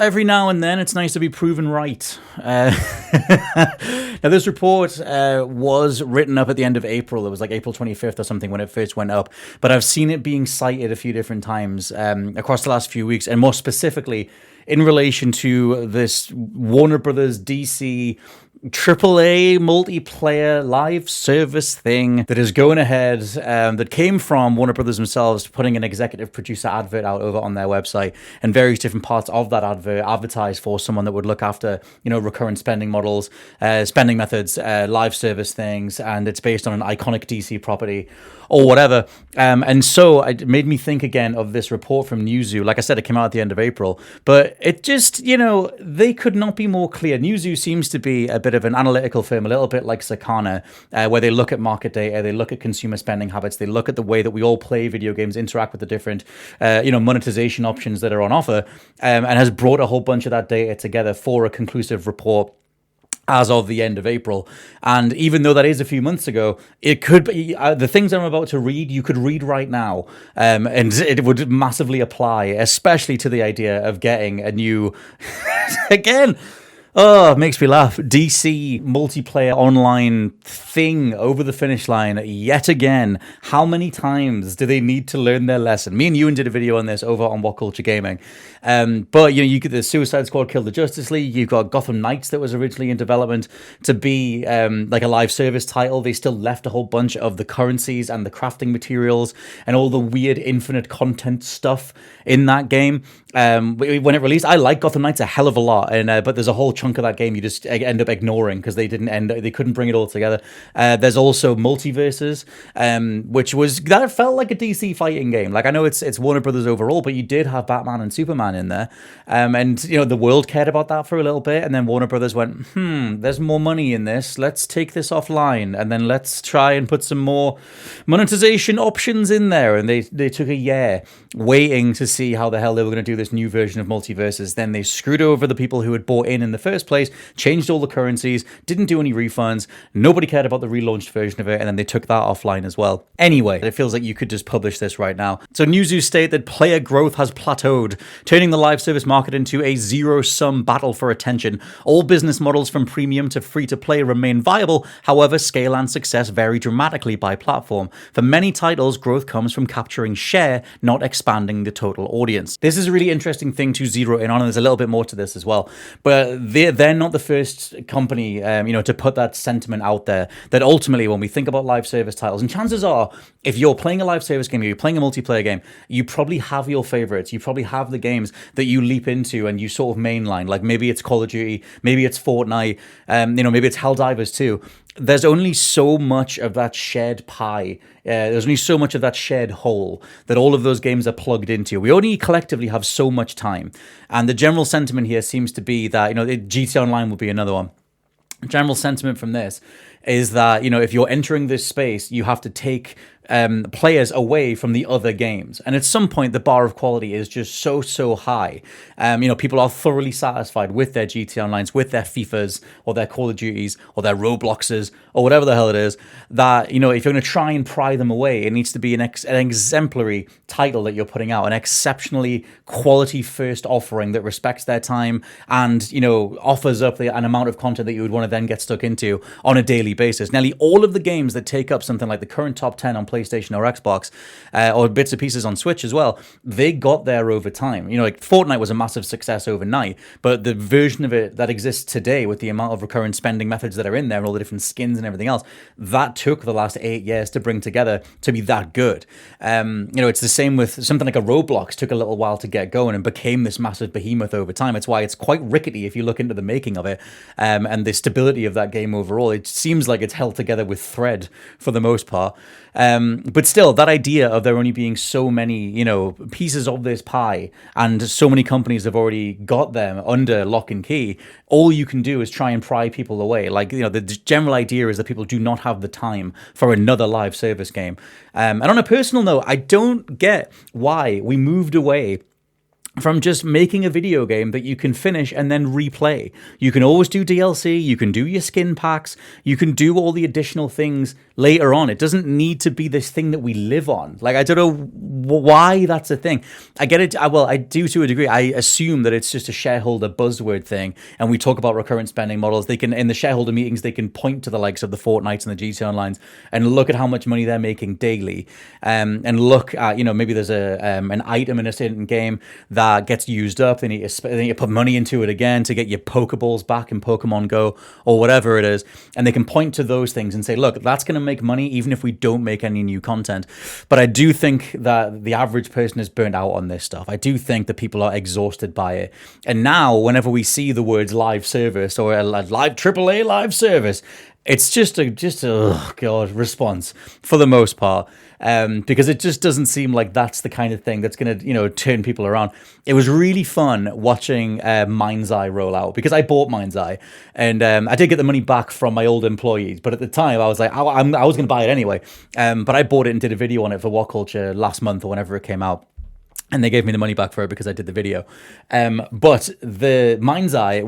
every now and then it's nice to be proven right. Now, this report was written up at the end of April. It was like April 25th or something when it first went up. But I've seen it being cited a few different times across the last few weeks, and more specifically in relation to this Warner Brothers DC AAA multiplayer live service thing that is going ahead, that came from Warner Brothers themselves, putting an executive producer advert out over on their website, and various different parts of that advert advertised for someone that would look after, recurrent spending models, spending methods, live service things, and it's based on an iconic DC property or whatever. And so it made me think again of this report from Newzoo. Like I said, it came out at the end of April, but it just, they could not be more clear. Newzoo seems to be a bit of an analytical firm, a little bit like Sakana, where they look at market data, they look at consumer spending habits, they look at the way that we all play video games, interact with the different, monetization options that are on offer, and has brought a whole bunch of that data together for a conclusive report as of the end of April. And even though that is a few months ago, it could be the things I'm about to read, you could read right now, and it would massively apply, especially to the idea of getting a new again, oh, it makes me laugh, DC multiplayer online thing over the finish line yet again. How many times do they need to learn their lesson? Me and Ewan did a video on this over on What Culture Gaming. But you get the Suicide Squad killed the Justice League. You've got Gotham Knights that was originally in development to be like a live service title. They still left a whole bunch of the currencies and the crafting materials and all the weird infinite content stuff in that game. When it released, I like Gotham Knights a hell of a lot, and but there's a whole chunk of that game you just end up ignoring because they couldn't bring it all together. There's also Multiverses, which that felt like a DC fighting game. Like, I know it's Warner Brothers overall, but you did have Batman and Superman in there, and the world cared about that for a little bit, and then Warner Brothers went, there's more money in this, let's take this offline, and then let's try and put some more monetization options in there. And they took a year waiting to see how the hell they were going to do this new version of Multiverses. Then they screwed over the people who had bought in the first place, changed all the currencies, didn't do any refunds, nobody cared about the relaunched version of it, and then they took that offline as well. Anyway, it feels like you could just publish this right now. So Newzoo state that player growth has plateaued, turning the live service market into a zero-sum battle for attention. All business models from premium to free-to-play remain viable, however, scale and success vary dramatically by platform. For many titles, growth comes from capturing share, not expanding the total audience. This is a really interesting thing to zero in on, and there's a little bit more to this as well. But they're not the first company, to put that sentiment out there, that ultimately when we think about live service titles, and chances are, if you're playing a live service game, you're playing a multiplayer game, you probably have your favorites. You probably have the games that you leap into and you sort of mainline. Like maybe it's Call of Duty, maybe it's Fortnite, maybe it's Helldivers 2. There's only so much of that shared pie. There's only so much of that shared whole that all of those games are plugged into. We only collectively have so much time. And the general sentiment here seems to be that, GTA Online will be another one. General sentiment from this is that, if you're entering this space, you have to take players away from the other games. And at some point, the bar of quality is just so high. People are thoroughly satisfied with their GTA Onlines, with their FIFAs, or their Call of Duties, or their Robloxes, or whatever the hell it is, that, if you're going to try and pry them away, it needs to be an exemplary title that you're putting out, an exceptionally quality first offering that respects their time and, offers up an amount of content that you would want to then get stuck into on a daily basis. Nearly all of the games that take up something like the current top 10 on PlayStation or Xbox, or bits and pieces on Switch as well, they got there over time. Like Fortnite was a massive success overnight, but the version of it that exists today with the amount of recurrent spending methods that are in there and all the different skins and everything else, that took the last 8 years to bring together to be that good. It's the same with something like a Roblox. Took a little while to get going and became this massive behemoth over time. It's why it's quite rickety if you look into the making of it, and the stability of that game overall. It seems like it's held together with thread for the most part. But still, that idea of there only being so many, pieces of this pie, and so many companies have already got them under lock and key, all you can do is try and pry people away. Like, the general idea is that people do not have the time for another live service game. And on a personal note, I don't get why we moved away from just making a video game that you can finish and then replay. You can always do DLC, you can do your skin packs, you can do all the additional things later on. It doesn't need to be this thing that we live on. Like, I don't know why that's a thing. I get it. Well, I do to a degree. I assume that it's just a shareholder buzzword thing, and we talk about recurrent spending models. They can, in the shareholder meetings, they can point to the likes of the Fortnites and the GT Onlines and look at how much money they're making daily, and look at, maybe there's an item in a certain game that gets used up. They need to put money into it again to get your Pokeballs back in Pokemon Go or whatever it is, and they can point to those things and say, look, that's going to make money even if we don't make any new content. But I do think that the average person is burnt out on this stuff. I do think that people are exhausted by it. And now, whenever we see the words live service or a live AAA live service, it's just a oh god response for the most part, because it just doesn't seem like that's the kind of thing that's going to turn people around. It was really fun watching Mind's Eye roll out, because I bought Mind's Eye, and I did get the money back from my old employees, but at the time I was like, I was going to buy it anyway, but I bought it and did a video on it for What Culture last month or whenever it came out. And they gave me the money back for it because I did the video. But the Mind's Eye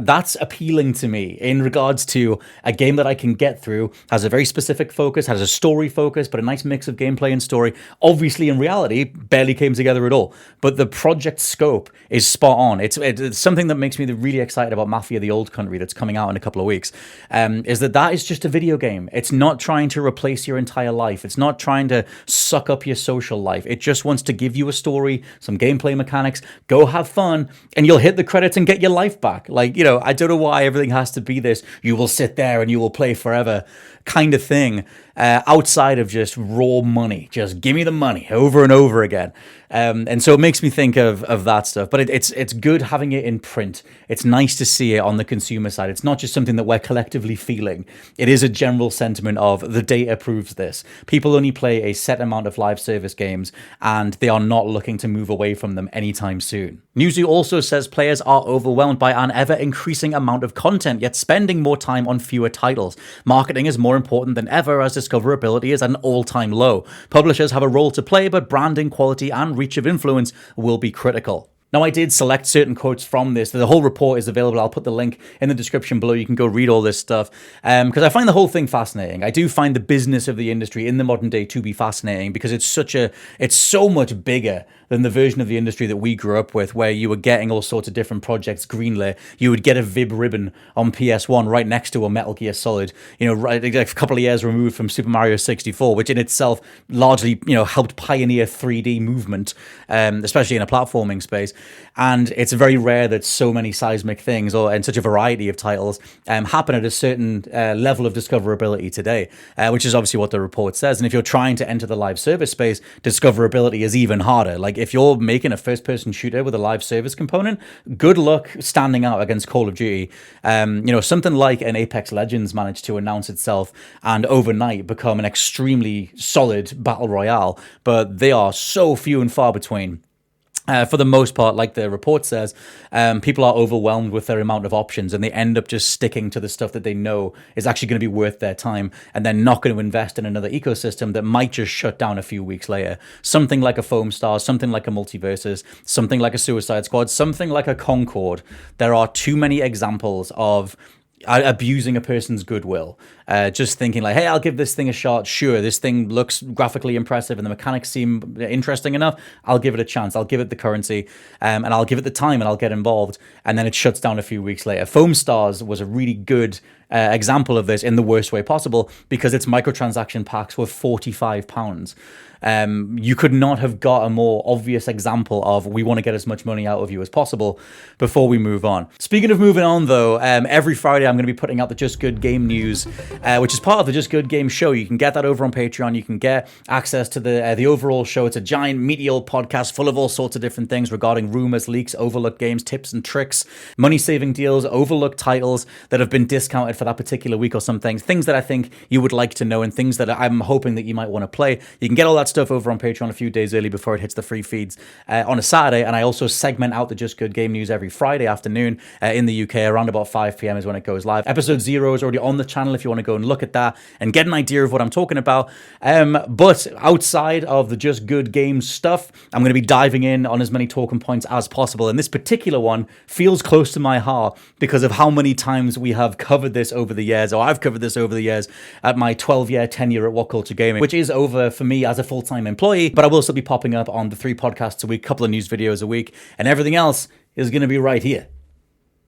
that's appealing to me in regards to a game that I can get through, has a very specific focus, has a story focus, but a nice mix of gameplay and story. Obviously, in reality, barely came together at all. But the project scope is spot on. It's something that makes me really excited about Mafia: The Old Country that's coming out in a couple of weeks, is that is just a video game. It's not trying to replace your entire life. It's not trying to suck up your social life. It just wants to give you a story, some gameplay mechanics, go have fun, and you'll hit the credits and get your life back. Like, I don't know why everything has to be this, you will sit there and you will play forever kind of thing, outside of just raw money. Just give me the money over and over again. And so it makes me think of that stuff. But it's good having it in print. It's nice to see it on the consumer side. It's not just something that we're collectively feeling. It is a general sentiment of the data proves this. People only play a set amount of live service games, and they are not looking to move away from them anytime soon. Newzoo also says players are overwhelmed by an ever-increasing amount of content, yet spending more time on fewer titles. Marketing is more important than ever, as discoverability is at an all-time low. Publishers have a role to play, but branding, quality, and reach of influence will be critical. Now, I did select certain quotes from this. The whole report is available. I'll put the link in the description below. You can go read all this stuff, because I find the whole thing fascinating. I do find the business of the industry in the modern day to be fascinating, because it's so much bigger than the version of the industry that we grew up with, where you were getting all sorts of different projects greenlit. You would get a Vib ribbon on PS1 right next to a Metal Gear Solid, right a couple of years removed from Super Mario 64, which in itself largely, helped pioneer 3D movement, especially in a platforming space. And it's very rare that so many seismic things and such a variety of titles happen at a certain level of discoverability today, which is obviously what the report says. And if you're trying to enter the live service space, discoverability is even harder. Like, if you're making a first-person shooter with a live service component, good luck standing out against Call of Duty. Something like an Apex Legends managed to announce itself and overnight become an extremely solid battle royale, but they are so few and far between. For the most part, like the report says, people are overwhelmed with their amount of options, and they end up just sticking to the stuff that they know is actually going to be worth their time, and they're not going to invest in another ecosystem that might just shut down a few weeks later. Something like a Foam Star, something like a Multiversus, something like a Suicide Squad, something like a Concord. There are too many examples of abusing a person's goodwill, just thinking like, hey, I'll give this thing a shot. Sure, this thing looks graphically impressive and the mechanics seem interesting enough. I'll give it a chance. I'll give it the currency, and I'll give it the time, and I'll get involved. And then it shuts down a few weeks later. Foam Stars was a really good example of this in the worst way possible, because its microtransaction packs were £45. You could not have got a more obvious example of, we want to get as much money out of you as possible before we move on. Speaking of moving on, though, every Friday I'm going to be putting out the Just Good Game news, which is part of the Just Good Game show. You can get that over on Patreon. You can get access to the overall show. It's a giant medial podcast full of all sorts of different things regarding rumors, leaks, overlooked games, tips and tricks, money-saving deals, overlooked titles that have been discounted for that particular week or something, things that I think you would like to know and things that I'm hoping that you might want to play. You can get all that stuff over on Patreon a few days early before it hits the free feeds on a Saturday, and I also segment out the Just Good Game news every Friday afternoon in the UK. Around about 5 p.m. is when it goes live. Episode 0 is already on the channel if you want to go and look at that and get an idea of what I'm talking about. But outside of the just good games stuff, I'm going to be diving in on as many talking points as possible. And this particular one feels close to my heart because of how many times we have covered this over the years, or I've covered this over the years at my 12-year tenure at What Culture Gaming, which is over for me as a full-time employee, but I will still be popping up on the 3 podcasts a week, couple of news videos a week, and everything else is going to be right here